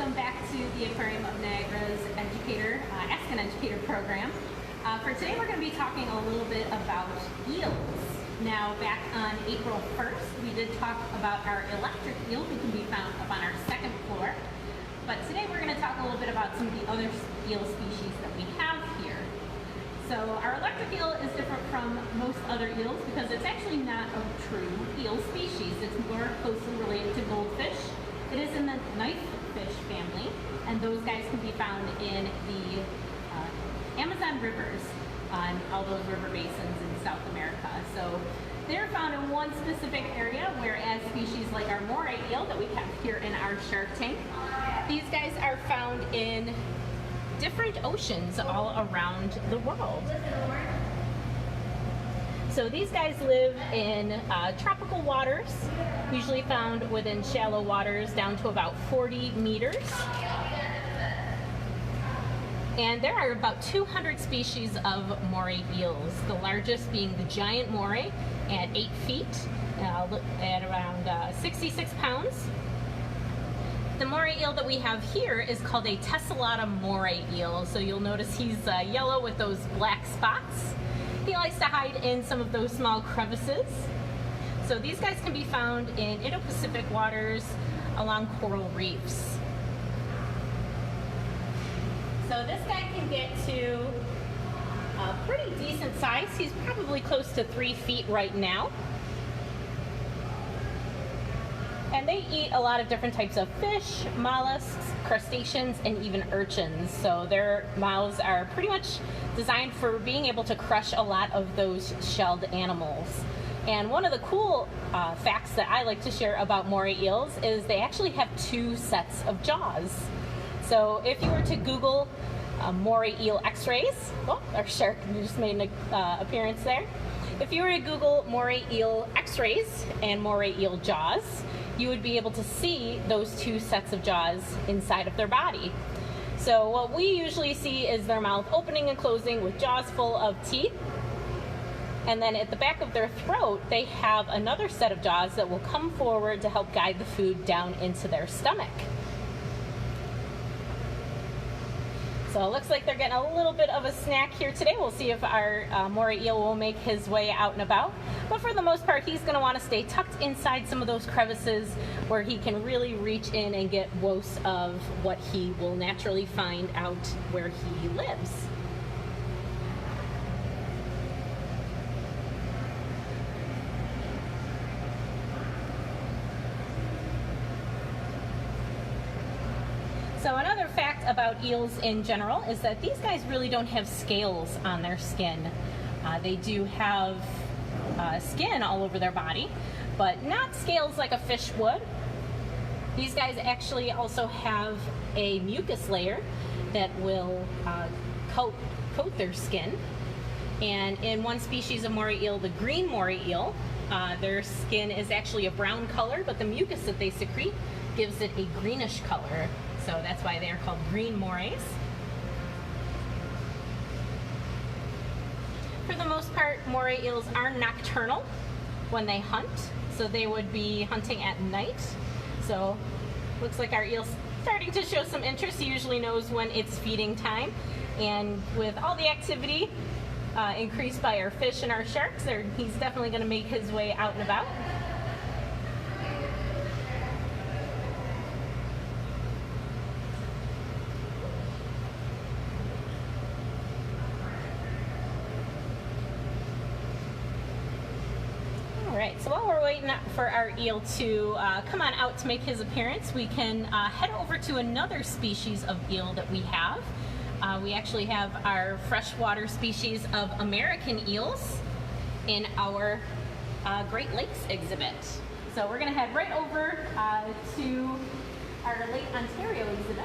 welcome back to the Aquarium of Niagara's Educator, Ask an Educator program. For today we're going to be talking a little bit about eels. Now back on April 1st we did talk about our electric eel who can be found up on our second floor. But today we're going to talk a little bit about some of the other eel species that we have here. So our electric eel is different from most other eels because it's actually not a true eel species. It's more closely related to goldfish. It is in the knifefish family, and those guys can be found in the Amazon rivers on all those river basins in South America. So they're found in one specific area, whereas species like our moray eel that we have here in our shark tank, these guys are found in different oceans all around the world. So these guys live in tropical waters, usually found within shallow waters down to about 40 meters. And there are about 200 species of moray eels, the largest being the giant moray at 8 feet, at around 66 pounds. The moray eel that we have here is called a Tessellata Mori Eel. So you'll notice he's yellow with those black spots. He likes to hide in some of those small crevices. So these guys can be found in Indo-Pacific waters along coral reefs. So this guy can get to a pretty decent size. He's probably close to 3 feet right now. And they eat a lot of different types of fish, mollusks, crustaceans, and even urchins. So their mouths are pretty much designed for being able to crush a lot of those shelled animals. And one of the cool facts that I like to share about moray eels is they actually have 2 sets of jaws. So if you were to Google moray eel x-rays, oh, our shark just made an appearance there. If you were to Google moray eel x-rays and moray eel jaws, you would be able to see those 2 sets of jaws inside of their body. So what we usually see is their mouth opening and closing with jaws full of teeth. And then at the back of their throat, they have another set of jaws that will come forward to help guide the food down into their stomach. So it looks like they're getting a little bit of a snack here today. We'll see if our moray eel will make his way out and about. But for the most part, he's going to want to stay tucked inside some of those crevices where he can really reach in and get most of what he will naturally find out where he lives. So another fact about eels in general is that these guys really don't have scales on their skin. They do have skin all over their body, but not scales like a fish would. These guys actually also have a mucus layer that will coat their skin. And in one species of moray eel, the green moray eel, their skin is actually a brown color, but the mucus that they secrete gives it a greenish color. So that's why they are called green morays. For the most part, moray eels are nocturnal when they hunt. So they would be hunting at night. So looks like our eel's starting to show some interest. He usually knows when it's feeding time. And with all the activity increased by our fish and our sharks, he's definitely going to make his way out and about. Alright, so while we're waiting for our eel to come on out to make his appearance, we can head over to another species of eel that we have. We actually have our freshwater species of American eels in our Great Lakes exhibit. So we're going to head right over to our Lake Ontario exhibit.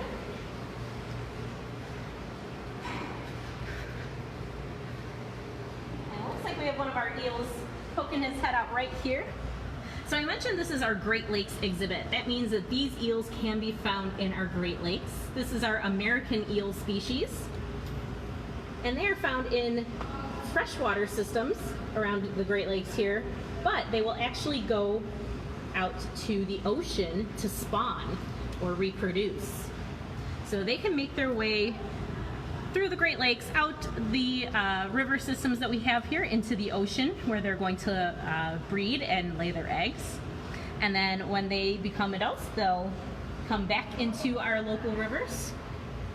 And it looks like we have one of our eels poking his head out right here. So I mentioned this is our Great Lakes exhibit. That means that these eels can be found in our Great Lakes. This is our American eel species. And they are found in freshwater systems around the Great Lakes here, but they will actually go out to the ocean to spawn or reproduce. So they can make their way through the Great Lakes, out the river systems that we have here into the ocean, where they're going to breed and lay their eggs. And then when they become adults, they'll come back into our local rivers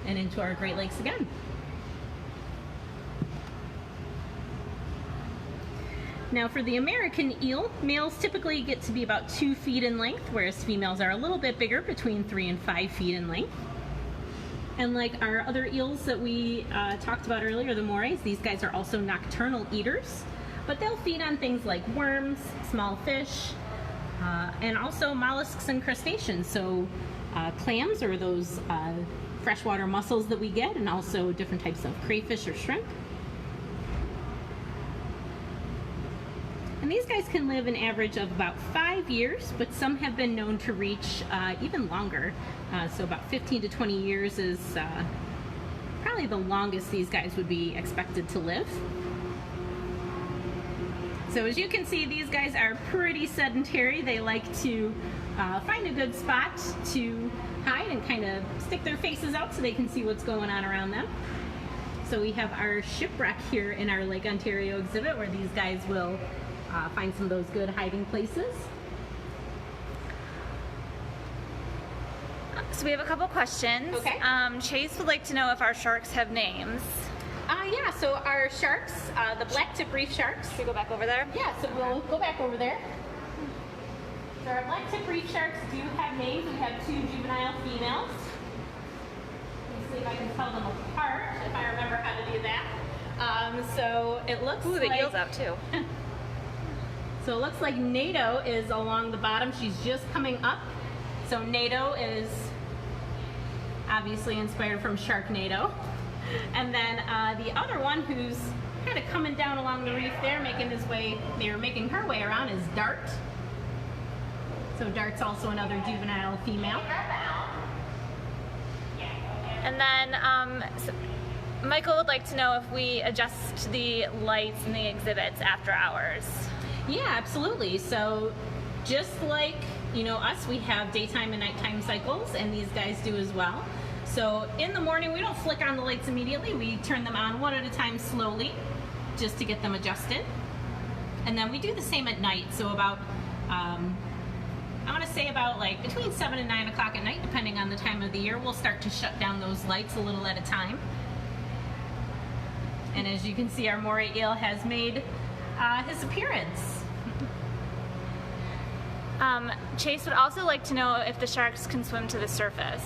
and into our Great Lakes again. Now for the American eel, males typically get to be about 2 feet in length, whereas females are a little bit bigger, between 3 and 5 feet in length. And like our other eels that we talked about earlier, the morays, these guys are also nocturnal eaters, but they'll feed on things like worms, small fish, and also mollusks and crustaceans, so clams, or those freshwater mussels that we get, and also different types of crayfish or shrimp. And these guys can live an average of about 5 years, but some have been known to reach even longer. So about 15 to 20 years is probably the longest these guys would be expected to live. So as you can see, these guys are pretty sedentary. They like to find a good spot to hide and kind of stick their faces out so they can see what's going on around them. So we have our shipwreck here in our Lake Ontario exhibit, where these guys will find some of those good hiding places. So we have a couple questions. Okay. Chase would like to know if our sharks have names. Yeah, so our sharks, the black tip reef sharks. Should we go back over there? Yeah, so we'll go back over there. So our black tip reef sharks do have names. We have 2 juvenile females. Let me see if I can tell them apart, if I remember how to do that. So it looks Ooh, like... the eel's out too. So it looks like NATO is along the bottom. She's just coming up. So NATO is obviously inspired from Sharknado. And then the other one, who's kind of coming down along the reef there, making her way around, is Dart. So Dart's also another juvenile female. And then so Michael would like to know if we adjust the lights in the exhibits after hours. Yeah, absolutely. So just like, you know, us, we have daytime and nighttime cycles, and these guys do as well. So in the morning, we don't flick on the lights immediately. We turn them on one at a time slowly, just to get them adjusted. And then we do the same at night. So about, I want to say about like between 7 and 9 o'clock at night, depending on the time of the year, we'll start to shut down those lights a little at a time. And as you can see, our moray eel has made his appearance. Chase would also like to know if the sharks can swim to the surface.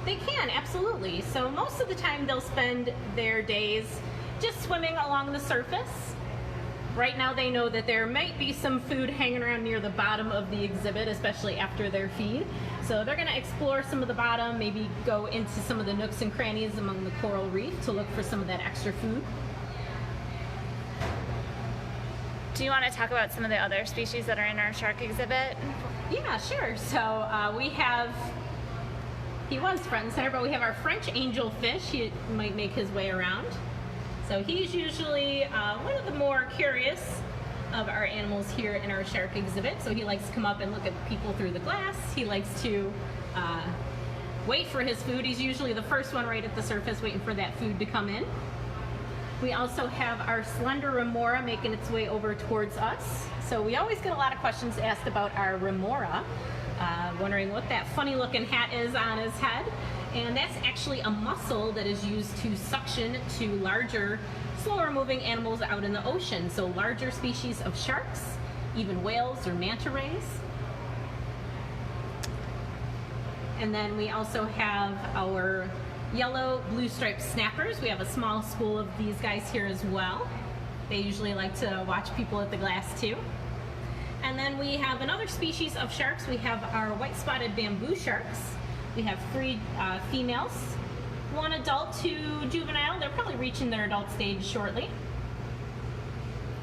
They can, absolutely. So most of the time they'll spend their days just swimming along the surface. Right now they know that there might be some food hanging around near the bottom of the exhibit, especially after their feed. So they're going to explore some of the bottom, maybe go into some of the nooks and crannies among the coral reef to look for some of that extra food. Do you want to talk about some of the other species that are in our shark exhibit? Yeah, sure. So we have, he was front and center, but we have our French angelfish. He might make his way around. So he's usually one of the more curious of our animals here in our shark exhibit. So he likes to come up and look at people through the glass. He likes to wait for his food. He's usually the first one right at the surface waiting for that food to come in. We also have our Slender Remora making its way over towards us. So we always get a lot of questions asked about our Remora, wondering what that funny looking hat is on his head. And that's actually a mussel that is used to suction to larger, slower moving animals out in the ocean. So larger species of sharks, even whales or manta rays. And then we also have our yellow blue striped snappers. We have a small school of these guys here as well. They usually like to watch people at the glass too. And then we have another species of sharks. We have our white spotted bamboo sharks. We have 3 females, 1 adult, 2 juvenile. They're probably reaching their adult stage shortly.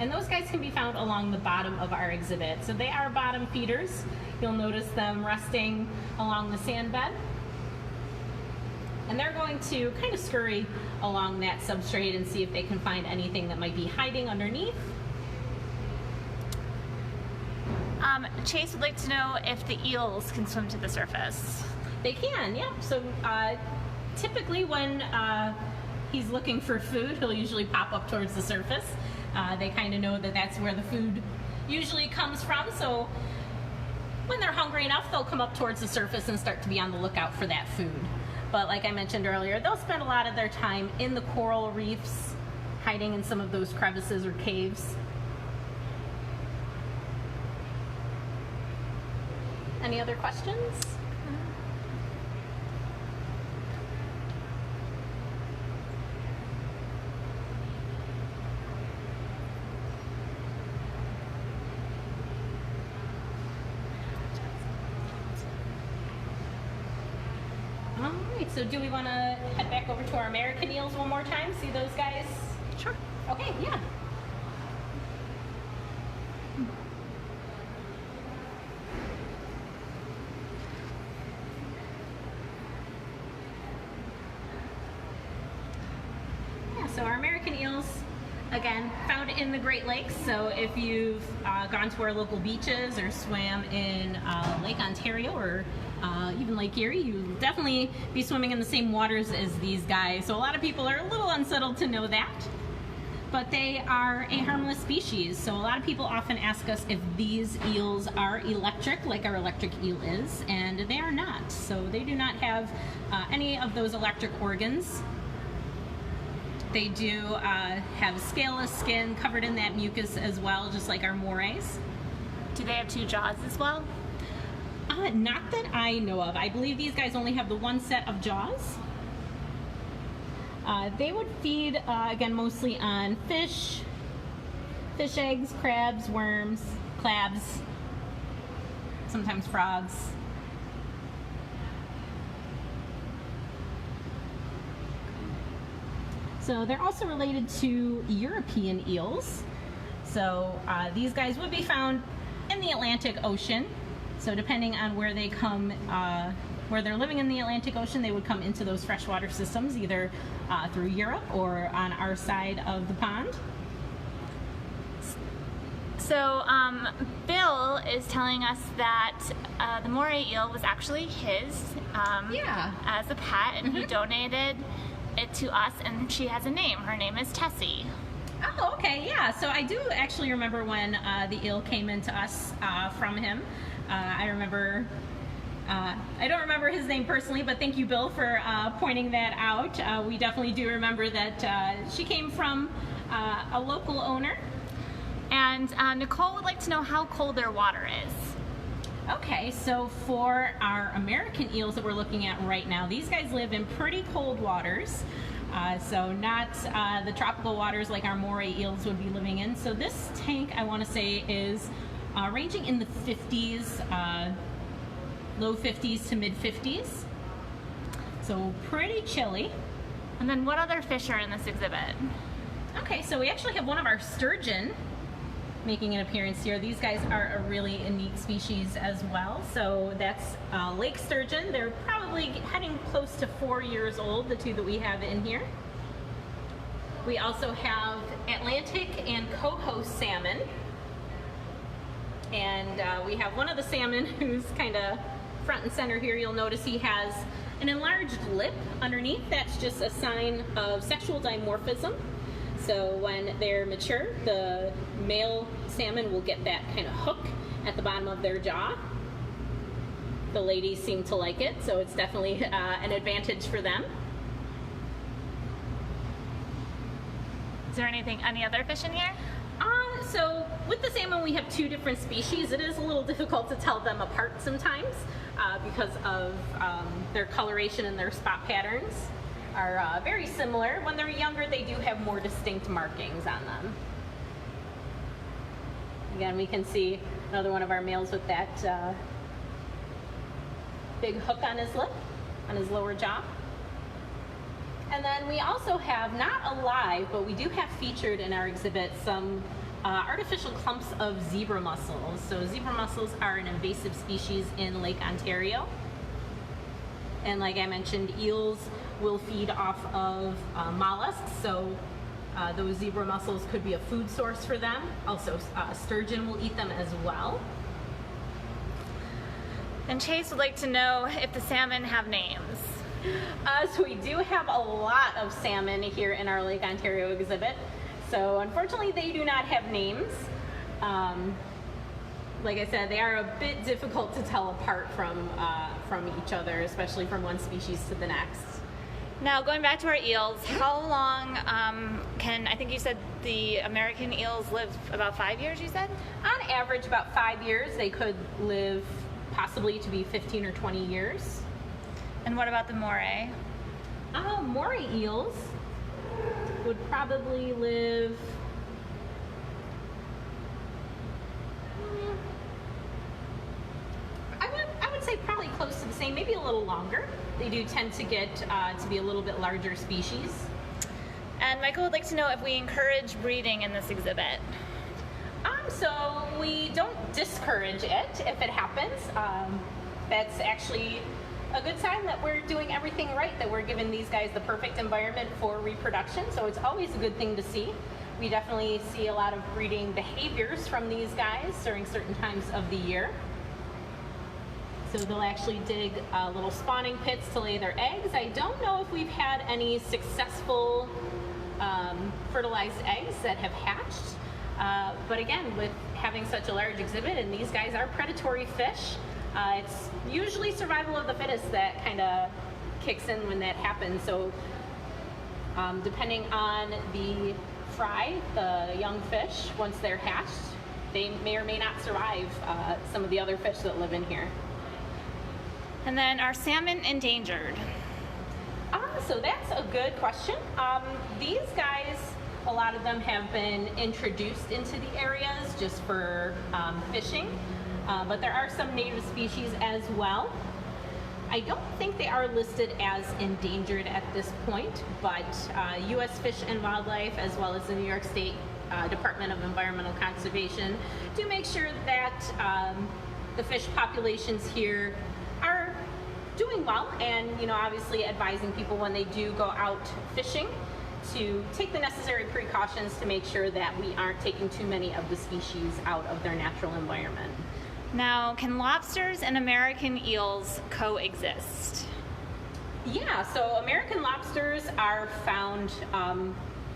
And those guys can be found along the bottom of our exhibit. So they are bottom feeders. You'll notice them resting along the sand bed. And they're going to kind of scurry along that substrate and see if they can find anything that might be hiding underneath. Chase would like to know if the eels can swim to the surface. They can, yeah. So typically when he's looking for food, he'll usually pop up towards the surface. They kind of know that that's where the food usually comes from, so when they're hungry enough, they'll come up towards the surface and start to be on the lookout for that food. But like I mentioned earlier, they'll spend a lot of their time in the coral reefs, hiding in some of those crevices or caves. Any other questions? All right, so do we want to head back over to our American eels one more time? See those guys? Sure. Okay, yeah. So our American eels, again, found in the Great Lakes. So if you've gone to our local beaches or swam in Lake Ontario or even Lake Erie, you'll definitely be swimming in the same waters as these guys. So a lot of people are a little unsettled to know that. But they are a harmless species. So a lot of people often ask us if these eels are electric, like our electric eel is, and they are not. So they do not have any of those electric organs. They do have scaleless skin covered in that mucus as well, just like our morays. Do they have 2 jaws as well? Not that I know of. I believe these guys only have the one set of jaws. They would feed, again, mostly on fish eggs, crabs, worms, crabs, sometimes frogs. So they're also related to European eels. So these guys would be found in the Atlantic Ocean. So depending on where they come, where they're living in the Atlantic Ocean, they would come into those freshwater systems, either through Europe or on our side of the pond. So Bill is telling us that the Mori eel was actually his as a pet, and he donated it to us, and she has a name. Her name is Tessie. Oh, okay, yeah. So I do actually remember when the eel came into us from him. I remember, I don't remember his name personally, but thank you, Bill, for pointing that out. We definitely do remember that she came from a local owner. And Nicole would like to know how cold their water is. Okay, so for our American eels that we're looking at right now, these guys live in pretty cold waters. So not the tropical waters like our moray eels would be living in. So this tank, I want to say, is ranging in the 50s, low 50s to mid 50s. So pretty chilly. And then what other fish are in this exhibit? Okay, so we actually have one of our sturgeon making an appearance here. These guys are a really unique species as well. So that's lake sturgeon. They're probably heading close to 4 years old, the two that we have in here. We also have Atlantic and coho salmon. And we have one of the salmon who's kind of front and center here. You'll notice he has an enlarged lip underneath. That's just a sign of sexual dimorphism. So when they're mature, the male salmon will get that kind of hook at the bottom of their jaw. The ladies seem to like it, so it's definitely an advantage for them. Is there any other fish in here? So with the salmon, we have two different species. It is a little difficult to tell them apart sometimes because of their coloration and their spot patterns are very similar. When they're younger, they do have more distinct markings on them. Again, we can see another one of our males with that big hook on his lip, on his lower jaw. And then we also have, not alive, but we do have featured in our exhibit some artificial clumps of zebra mussels. So zebra mussels are an invasive species in Lake Ontario. And like I mentioned, eels will feed off of mollusks, so those zebra mussels could be a food source for them. Also, sturgeon will eat them as well. And Chase would like to know if the salmon have names. So we do have a lot of salmon here in our Lake Ontario exhibit. So unfortunately they do not have names. Like I said, they are a bit difficult to tell apart from each other, especially from one species to the next. Now, going back to our eels, how long I think you said the American eels live about 5 years, you said? On average, about 5 years. They could live possibly to be 15 or 20 years. And what about the moray? Mori eels would probably live I would say probably close to the same, maybe a little longer. They do tend to get to be a little bit larger species. And Michael would like to know if we encourage breeding in this exhibit. So we don't discourage it if it happens. That's actually a good sign that we're doing everything right, that we're giving these guys the perfect environment for reproduction. So it's always a good thing to see. We definitely see a lot of breeding behaviors from these guys during certain times of the year. So they'll actually dig little spawning pits to lay their eggs. I don't know if we've had any successful fertilized eggs that have hatched. But again, with having such a large exhibit, and these guys are predatory fish, it's usually survival of the fittest that kind of kicks in when that happens. So depending on the fry, the young fish, once they're hatched, they may or may not survive some of the other fish that live in here. And then, are salmon endangered? So that's a good question. These guys, a lot of them have been introduced into the areas just for fishing, but there are some native species as well. I don't think they are listed as endangered at this point, but U.S. Fish and Wildlife, as well as the New York State Department of Environmental Conservation, do make sure that the fish populations here are doing well, and obviously advising people when they do go out fishing to take the necessary precautions to make sure that we aren't taking too many of the species out of their natural environment. Now, can lobsters and American eels coexist? Yeah, so American lobsters are found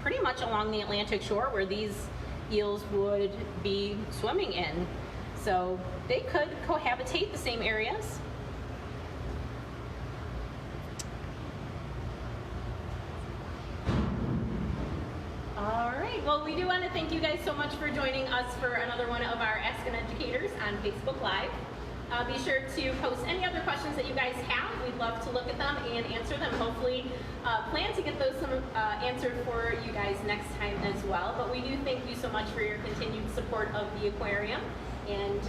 pretty much along the Atlantic shore where these eels would be swimming in. So they could cohabitate the same areas. All right, well, we do want to thank you guys so much for joining us for another one of our Ask an Educators on Facebook Live. Be sure to post any other questions that you guys have. We'd love to look at them and answer them. Hopefully plan to get those answered for you guys next time as well. But we do thank you so much for your continued support of the aquarium. And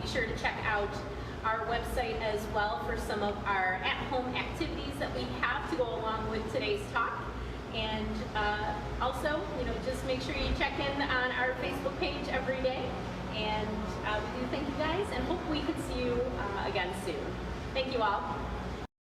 be sure to check out our website as well for some of our at-home activities that we have to go along with today's talk. And also, just make sure you check in on our Facebook page every day. And we do thank you guys, and hope we can see you again soon. Thank you all.